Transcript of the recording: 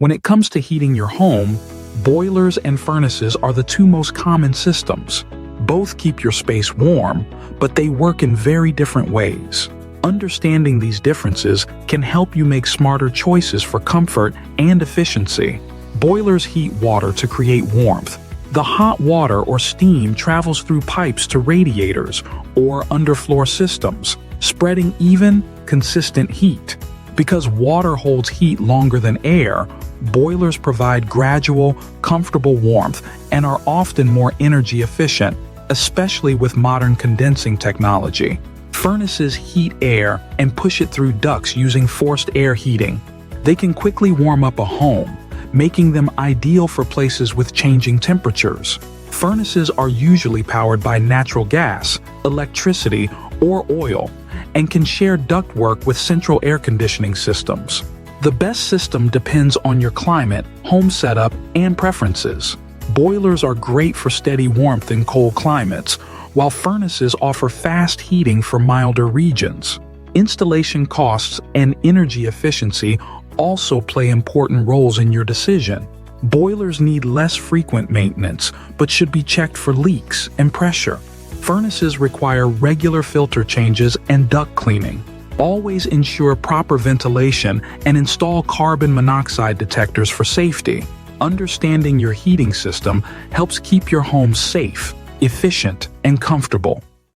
When it comes to heating your home, boilers and furnaces are the two most common systems. Both keep your space warm, but they work in very different ways. Understanding these differences can help you make smarter choices for comfort and efficiency. Boilers heat water to create warmth. The hot water or steam travels through pipes to radiators or underfloor systems, spreading even, consistent heat. Because water holds heat longer than air, boilers provide gradual, comfortable warmth and are often more energy efficient, especially with modern condensing technology. Furnaces heat air and push it through ducts using forced air heating. They can quickly warm up a home, making them ideal for places with changing temperatures. Furnaces are usually powered by natural gas, electricity, or oil, and can share ductwork with central air conditioning systems. The best system depends on your climate, home setup, and preferences. Boilers are great for steady warmth in cold climates, while furnaces offer fast heating for milder regions. Installation costs and energy efficiency also play important roles in your decision. Boilers need less frequent maintenance, but should be checked for leaks and pressure. Furnaces require regular filter changes and duct cleaning. Always ensure proper ventilation and install carbon monoxide detectors for safety. Understanding your heating system helps keep your home safe, efficient, and comfortable.